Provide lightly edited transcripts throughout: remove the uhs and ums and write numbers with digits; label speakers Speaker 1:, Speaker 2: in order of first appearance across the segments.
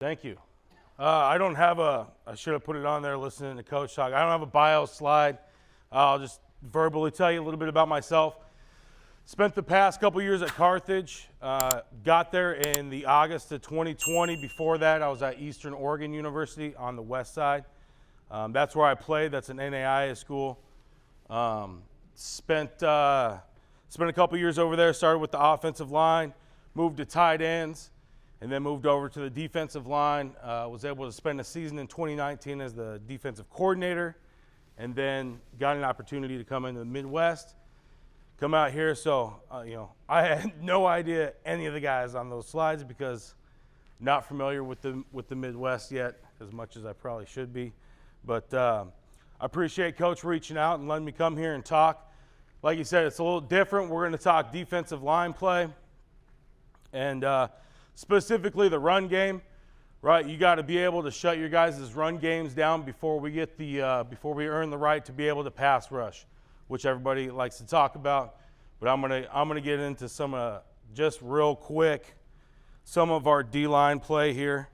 Speaker 1: Thank you. I don't have I should have put it on there listening to Coach talk. I don't have a bio slide. I'll just verbally tell you a little bit about myself. Spent the past couple years at Carthage. Got there in the August of 2020. Before that, I was at Eastern Oregon University on the west side. That's where I played. That's an NAIA school. Spent a couple years over there. Started with the offensive line, moved to tight ends, and then moved over to the defensive line. Was able to spend a season in 2019 as the defensive coordinator, and then got an opportunity to come into the Midwest, come out here. So, I had no idea any of the guys on those slides because not familiar with the Midwest yet as much as I probably should be. But I appreciate Coach reaching out and letting me come here and talk. Like you said, it's a little different. We're going to talk defensive line play and specifically the run game, right? You got to be able to shut your guys' run games down before we get before we earn the right to be able to pass rush, which everybody likes to talk about. But I'm gonna get into some just real quick some of our D-line play here.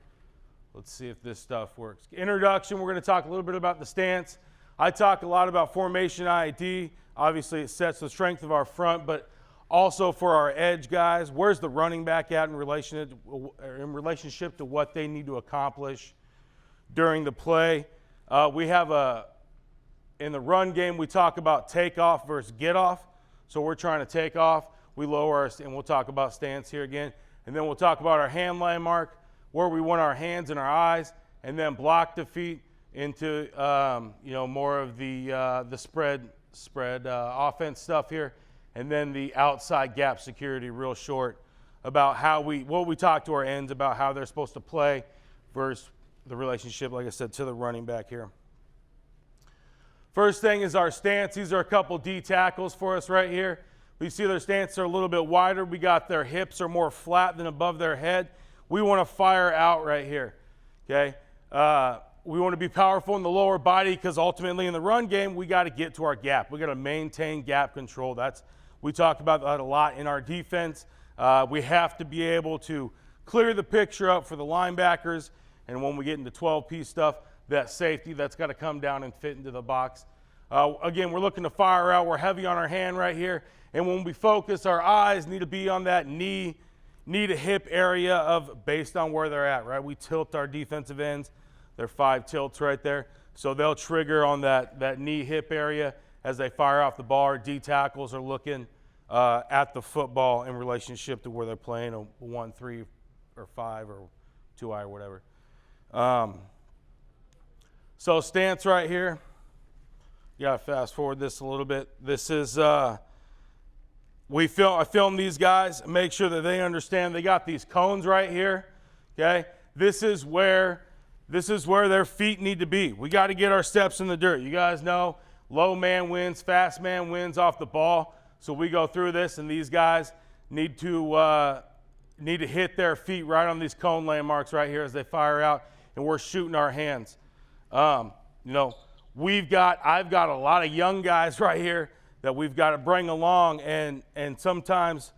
Speaker 1: Let's see if this stuff works. Introduction, we're going to talk a little bit about the stance. I talk a lot about formation ID. Obviously, it sets the strength of our front, but also for our edge guys, where's the running back at in relationship to what they need to accomplish during the play. We have in the run game, we talk about takeoff versus get off. So we're trying to take off. We lower and we'll talk about stance here again. And then we'll talk about our hand landmark, where we want our hands and our eyes, and then block the feet into more of the spread offense stuff here, and then the outside gap security real short about what we talk to our ends about how they're supposed to play versus the relationship, like I said, to the running back here. First thing is our stance. These are a couple D tackles for us right here. We see their stance are a little bit wider. We got their hips are more flat than above their head. We want to fire out right here, okay? We want to be powerful in the lower body because ultimately in the run game, we got to get to our gap. We got to maintain gap control. We talk about that a lot in our defense. We have to be able to clear the picture up for the linebackers, and when we get into 12-piece stuff, that safety, that's got to come down and fit into the box. Again, we're looking to fire out. We're heavy on our hand right here, and when we focus, our eyes need to be on that knee to hip area based on where they're at, right? We tilt our defensive ends. They're 5 tilts right there. So they'll trigger on that knee hip area as they fire off the ball. Our D tackles are looking at the football in relationship to where they're playing a 1, 3, or 5 or 2-eye or whatever. So stance right here. You gotta fast forward this a little bit. This is I film these guys, make sure that they understand they got these cones right here. Okay, this is where their feet need to be. We got to get our steps in the dirt. You guys know, low man wins, fast man wins off the ball. So we go through this, and these guys need to hit their feet right on these cone landmarks right here as they fire out, and we're shooting our hands. I've got a lot of young guys right here that we've got to bring along, and sometimes,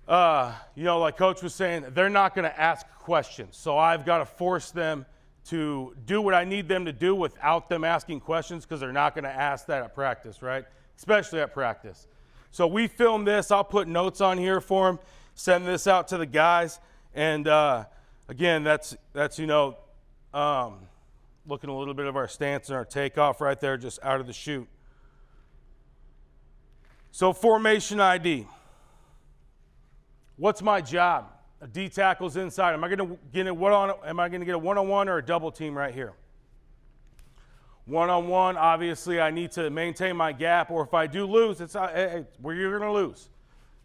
Speaker 1: like Coach was saying, they're not going to ask questions. So I've got to force them to do what I need them to do without them asking questions, because they're not going to ask that at practice, right? Especially at practice. So we film this. I'll put notes on here for them, send this out to the guys, and again, that's looking a little bit of our stance and our takeoff right there, just out of the chute. So formation ID. What's my job? A D tackle's inside. Am I going to get a one-on-one or a double team right here? One-on-one, obviously, I need to maintain my gap, or if I do lose, where you're going to lose.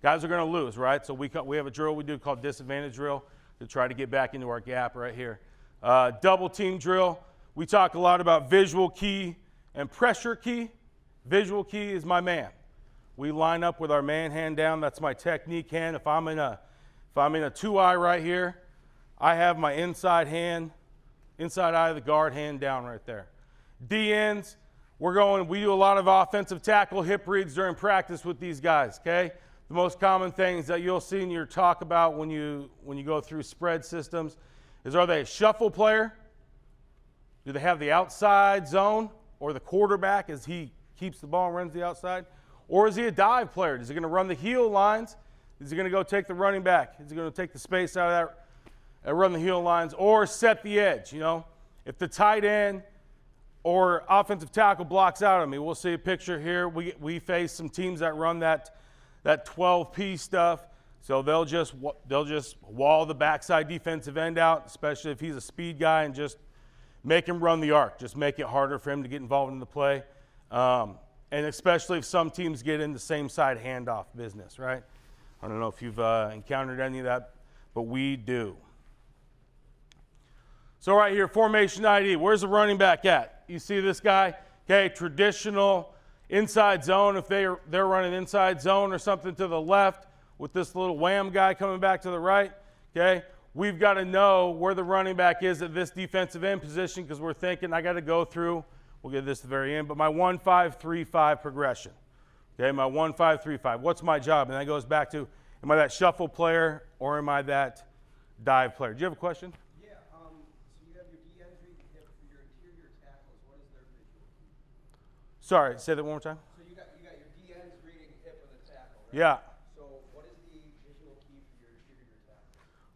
Speaker 1: Guys are going to lose, right? So we have a drill we do called disadvantage drill to try to get back into our gap right here. Double team drill. We talk a lot about visual key and pressure key. Visual key is my man. We line up with our man hand down. That's my technique hand. If I'm in a 2-eye right here, I have my inside eye of the guard hand down right there. D ends, we do a lot of offensive tackle hip reads during practice with these guys, okay? The most common things that you'll see in your talk about when you go through spread systems is, are they a shuffle player? Do they have the outside zone or the quarterback as he keeps the ball and runs the outside? Or is he a dive player? Is he going to run the heel lines? Is he going to go take the running back? Is he going to take the space out of that and run the heel lines or set the edge? You know, if the tight end or offensive tackle blocks out on me, we'll see a picture here. We face some teams that run that 12P stuff. So they'll just wall the backside defensive end out, especially if he's a speed guy, and just make him run the arc. Just make it harder for him to get involved in the play. And especially if some teams get in the same side handoff business, right? I don't know if you've encountered any of that, but we do. So right here, formation ID. Where's the running back at? You see this guy? Okay, traditional inside zone. If they're running inside zone or something to the left with this little wham guy coming back to the right, okay, we've got to know where the running back is at this defensive end position because we're thinking I got to go through, we'll get to this at the very end, but my 1-5-3-5 progression. Okay, my 1-5-3-5. What's my job? And that goes back to, am I that shuffle player or am I that dive player? Do you have a question?
Speaker 2: Yeah, so you have your D-ends reading hip for your interior tackles. What is their visual key?
Speaker 1: Sorry, say that one more time.
Speaker 2: So you got your D-ends reading hip of the tackle, right?
Speaker 1: Yeah.
Speaker 2: So what is the visual key for your interior tackle?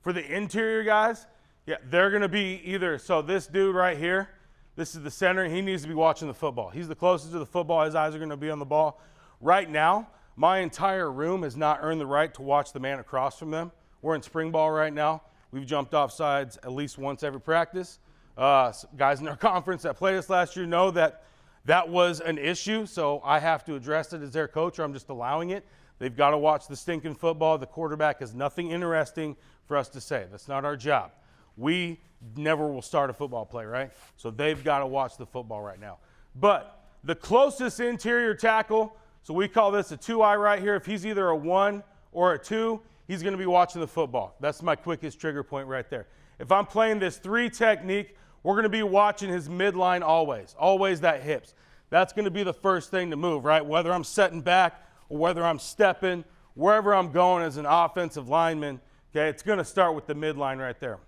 Speaker 1: For the interior guys, yeah, they're going to be either, so this dude right here, this is the center. He needs to be watching the football. He's the closest to the football. His eyes are going to be on the ball. Right now, my entire room has not earned the right to watch the man across from them. We're in spring ball right now. We've jumped off sides at least once every practice. Guys in our conference that played us last year know that that was an issue, so I have to address it as their coach, or I'm just allowing it. They've got to watch the stinking football. The quarterback has nothing interesting for us to say. That's not our job. We never will start a football play, right? So they've got to watch the football right now. But the closest interior tackle, so we call this a 2-eye right here. If he's either a 1 or a 2, he's going to be watching the football. That's my quickest trigger point right there. If I'm playing this 3 technique, we're going to be watching his midline always that hips. That's going to be the first thing to move, right? Whether I'm setting back or whether I'm stepping, wherever I'm going as an offensive lineman, okay, it's going to start with the midline right there.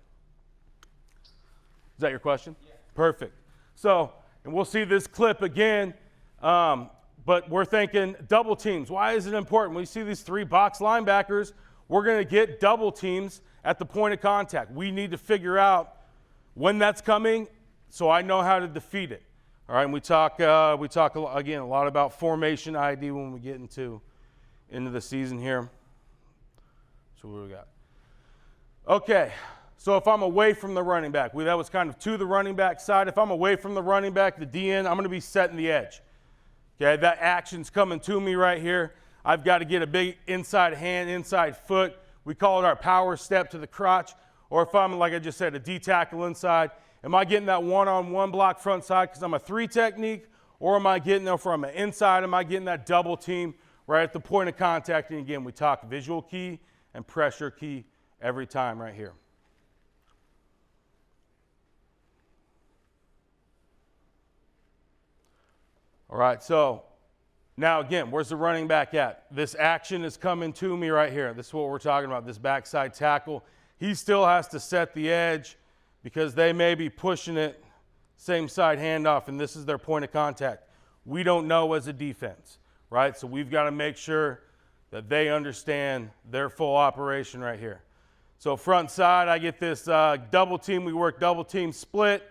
Speaker 1: Is that your question?
Speaker 2: Yeah.
Speaker 1: Perfect. So, and we'll see this clip again, but we're thinking double teams. Why is it important? When you see these 3 box linebackers, we're going to get double teams at the point of contact. We need to figure out when that's coming so I know how to defeat it. All right, and we talk again a lot about formation ID when we get into the season here. So what do we got? Okay, so if I'm away from the running back, that was kind of to the running back side. If I'm away from the running back, the DN, I'm going to be setting the edge. Okay, that action's coming to me right here. I've got to get a big inside hand, inside foot. We call it our power step to the crotch. Or if I'm, like I just said, a D tackle inside, am I getting that one-on-one block front side because I'm a 3 technique? Or am I getting there from an inside? Am I getting that double team right at the point of contact? And again, we talk visual key and pressure key every time right here. All right, so now again, where's the running back at? This action is coming to me right here. This is what we're talking about, this backside tackle. He still has to set the edge because they may be pushing it same side handoff, and this is their point of contact. We don't know as a defense, right? So we've got to make sure that they understand their full operation right here. So front side, I get this double team. We work double team split.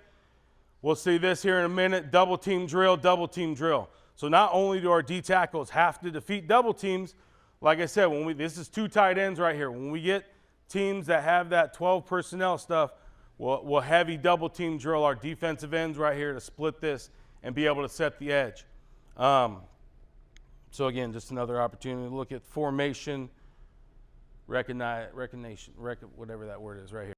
Speaker 1: We'll see this here in a minute. Double team drill, double team drill. So not only do our D tackles have to defeat double teams, like I said, this is 2 tight ends right here. When we get teams that have that 12 personnel stuff, we'll heavy double team drill our defensive ends right here to split this and be able to set the edge. So again, just another opportunity to look at formation, recognition, whatever that word is right here.